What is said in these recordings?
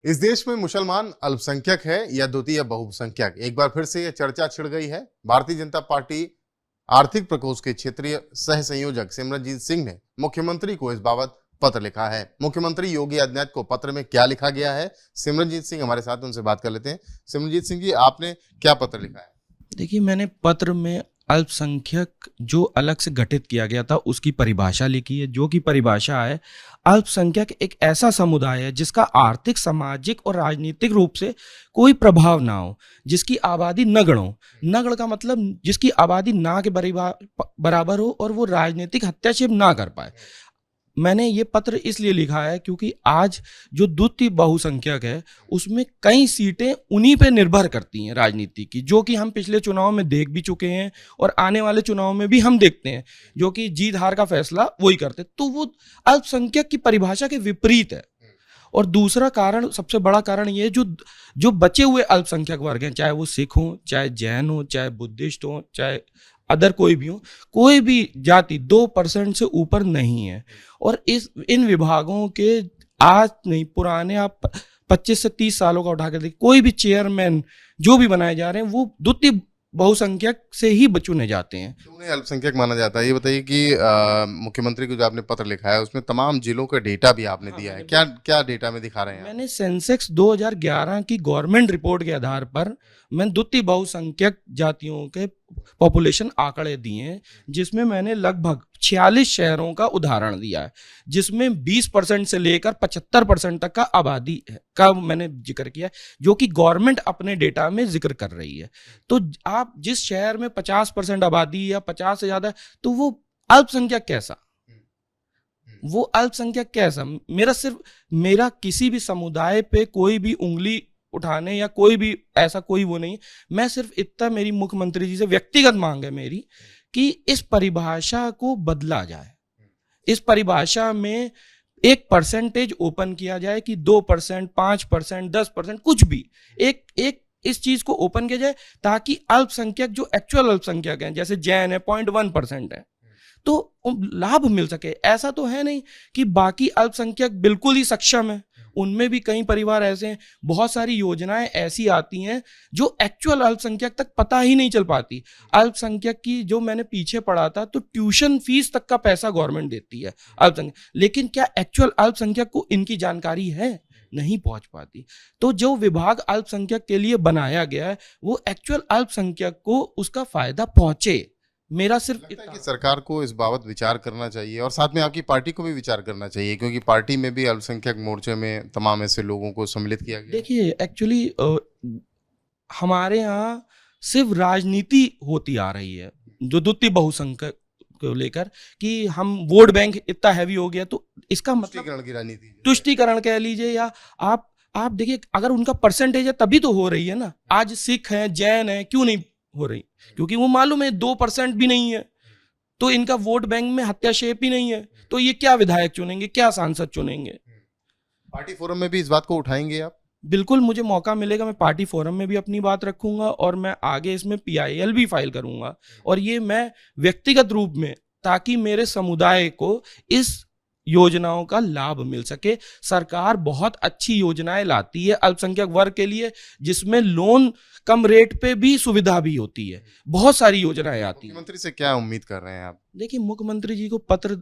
इस देश में मुसलमान अल्पसंख्यक है या द्वितीय या बहुसंख्यक, एक बार फिर से यह चर्चा छिड़ गई है। भारतीय जनता पार्टी आर्थिक प्रकोष्ठ के क्षेत्रीय सह संयोजक सिमरनजीत सिंह ने मुख्यमंत्री को इस बाबत पत्र लिखा है। मुख्यमंत्री योगी आदित्यनाथ को पत्र में क्या लिखा गया है, सिमरनजीत सिंह हमारे साथ, उनसे बात कर लेते हैं। सिमरनजीत सिंह जी, आपने क्या पत्र लिखा है? देखिए, मैंने पत्र में अल्पसंख्यक जो अलग से गठित किया गया था उसकी परिभाषा लिखी है, जो कि परिभाषा है अल्पसंख्यक एक ऐसा समुदाय है जिसका आर्थिक, सामाजिक और राजनीतिक रूप से कोई प्रभाव ना हो, जिसकी आबादी नगण्य हो। नगण्य का मतलब जिसकी आबादी ना के बराबर हो और वो राजनीतिक हस्तक्षेप ना कर पाए। मैंने ये पत्र इसलिए लिखा है क्योंकि आज जो द्वितीय बहुसंख्यक है उसमें कई सीटें उन्हीं पे निर्भर करती हैं राजनीति की, जो कि हम पिछले चुनाव में देख भी चुके हैं और आने वाले चुनाव में भी हम देखते हैं, जो कि जीत हार का फैसला वही करते। तो वो अल्पसंख्यक की परिभाषा के विपरीत है। और दूसरा कारण, सबसे बड़ा कारण ये है, जो जो बचे हुए अल्पसंख्यक वर्ग हैं, चाहे वो सिख हो, चाहे जैन हो, चाहे बुद्धिस्ट हो, चाहे अदर कोई भी हो, कोई भी जाति 2% से ऊपर नहीं है। और इन विभागों के आज नहीं, पुराने आप 25 से 30 सालों का उठा कर देखिए, कोई भी चेयरमैन जो भी बनाए जा रहे हैं वो द्वितीय बहुसंख्यक से ही चुने जाते हैं। तो उन्हें अल्पसंख्यक माना जाता है। ये बताइए कि मुख्यमंत्री को जो आपने पत्र लिखा है उसमें तमाम जिलों का डेटा भी आपने दिया है, क्या क्या डेटा में दिखा रहे हैं? मैंने सेंसेक्स 2011 की गवर्नमेंट रिपोर्ट के आधार पर मैंने द्वितीय बहुसंख्यक जातियों के पॉपुलेशन आंकड़े दिए हैं, जिसमें मैंने लगभग 46 शहरों का उदाहरण दिया है, जिसमें 20% से लेकर 75% तक का आबादी का मैंने जिक्र किया है, जो कि गवर्नमेंट अपने डेटा में जिक्र कर रही है। तो आप जिस शहर में 50% आबादी या 50 से ज्यादा, तो वो अल्पसंख्यक कैसा, वो अल्पसंख्यक कैसा? मेरा किसी भी समुदाय पे कोई भी उंगली उठाने या कोई भी ऐसा कोई वो नहीं। मैं सिर्फ इतना, मेरी मुख्यमंत्री जी से व्यक्तिगत मांग है मेरी कि इस परिभाषा को बदला जाए। इस परिभाषा में एक परसेंटेज ओपन किया जाए कि 2%, 5%, 10%, कुछ भी एक एक इस चीज को ओपन किया जाए, ताकि अल्पसंख्यक जो एक्चुअल अल्पसंख्यक हैं, जैसे जैन है 0.1% है, तो लाभ मिल सके। ऐसा तो है नहीं कि बाकी अल्पसंख्यक बिल्कुल ही सक्षम है, उनमें भी कई परिवार ऐसे हैं। बहुत सारी योजनाएं ऐसी आती हैं जो एक्चुअल अल्पसंख्यक तक पता ही नहीं चल पाती। अल्पसंख्यक की जो मैंने पीछे पढ़ा था, तो ट्यूशन फीस तक का पैसा गवर्नमेंट देती है अल्पसंख्यक, लेकिन क्या एक्चुअल अल्पसंख्यक को इनकी जानकारी है? नहीं पहुंच पाती। तो जो विभाग अल्पसंख्यक के लिए बनाया गया है वो एक्चुअल अल्पसंख्यक को उसका फायदा पहुंचे। मेरा सिर्फ लगता है कि सरकार को इस बाबत विचार करना चाहिए और साथ में आपकी पार्टी को भी विचार करना चाहिए, क्योंकि पार्टी में भी अल्पसंख्यक मोर्चे में तमाम ऐसे लोगों को सम्मिलित किया गया। देखिए, एक्चुअली हमारे यहाँ सिर्फ राजनीति होती आ रही है जो द्वितीय बहुसंख्यक को लेकर, कि हम वोट बैंक इतना हैवी हो गया, तो इसका मतलब तुष्टीकरण की राजनीति, तुष्टीकरण कह लीजिए, या आप देखिए, अगर उनका परसेंटेज है तभी तो हो रही है ना। आज सिख है, जैन है, क्यों नहीं हो रही? क्योंकि वो मालूम है 2% भी नहीं है, तो इनका वोट बैंक में हत्याशेप ही नहीं है, तो ये क्या विधायक चुनेंगे, क्या सांसद चुनेंगे? पार्टी फोरम में भी इस बात को उठाएंगे आप? बिल्कुल, मुझे मौका मिलेगा मैं पार्टी फोरम में भी अपनी बात रखूंगा, और मैं आगे इसमें PIL भी फाइल करूंगा, और ये मैं व्यक्तिगत रूप में, ताकि मेरे समुदाय को इस योजनाओं का लाभ मिल सके। सरकार बहुत अच्छी योजनाएं लाती है अल्पसंख्यक वर्ग के लिए, जिसमें लोन कम रेट पे भी सुविधा भी होती है। बहुत सारी योजनाएं आती हैं। मुख्यमंत्री से क्या उम्मीद कर रहे हैं आप? देखिए, मुख्यमंत्री जी को पत्र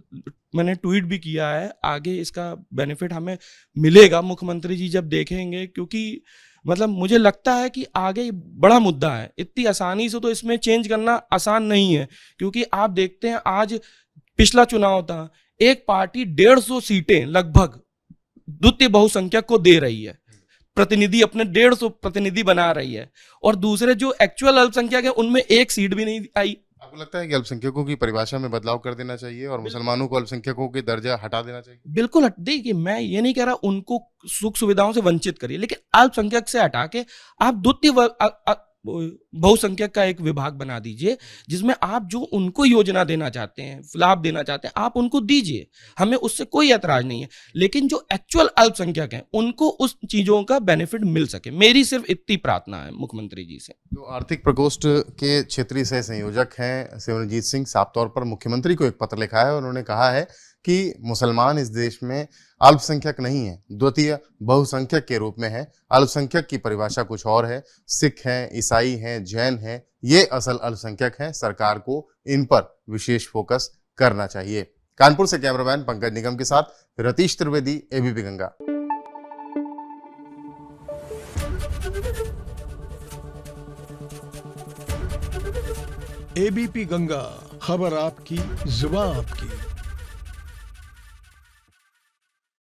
मैंने ट्वीट भी किया है, आगे इसका बेनिफिट हमें मिलेगा मुख्यमंत्री जी जब देखेंगे, क्योंकि मतलब मुझे लगता है कि आगे बड़ा मुद्दा है। इतनी आसानी से तो इसमें चेंज करना आसान नहीं है, क्योंकि आप देखते हैं आज पिछला चुनाव था, एक पार्टी 150 सीटें लगभग द्वितीय बहुसंख्यक को दे रही है, प्रतिनिधि अपने 150 प्रतिनिधि बना रही है, और दूसरे जो एक्चुअल अल्पसंख्यक है उनमें एक सीट भी नहीं आई। आपको लगता है कि अल्पसंख्यकों की परिभाषा में बदलाव कर देना चाहिए और मुसलमानों को अल्पसंख्यकों के दर्जा हटा देना चाहिए? बिल्कुल देखिए, मैं ये नहीं कह रहा उनको सुख सुविधाओं से वंचित करिए, लेकिन अल्पसंख्यक से हटा के आप द्वितीय बहुसंख्यक का एक विभाग बना दीजिए, जिसमें आप जो उनको योजना देना चाहते हैं, लाभ देना चाहते हैं, आप उनको दीजिए। हमें उससे कोई ऐतराज नहीं है, लेकिन जो एक्चुअल अल्पसंख्यक हैं उनको उस चीजों का बेनिफिट मिल सके। मेरी सिर्फ इतनी प्रार्थना है मुख्यमंत्री जी से। तो आर्थिक प्रकोष्ठ के क्षेत्रीय सह संयोजक हैं सिमरनजीत सिंह, साफ तौर पर मुख्यमंत्री को एक पत्र लिखा है और उन्होंने कहा है कि मुसलमान इस देश में अल्पसंख्यक नहीं है, द्वितीय बहुसंख्यक के रूप में है। अल्पसंख्यक की परिभाषा कुछ और है। सिख हैं, ईसाई हैं, जैन हैं, ये असल अल्पसंख्यक हैं। सरकार को इन पर विशेष फोकस करना चाहिए। कानपुर से कैमरामैन पंकज निगम के साथ रतीश त्रिवेदी, एबीपी गंगा। एबीपी गंगा, खबर आपकी, जुबान आपकी।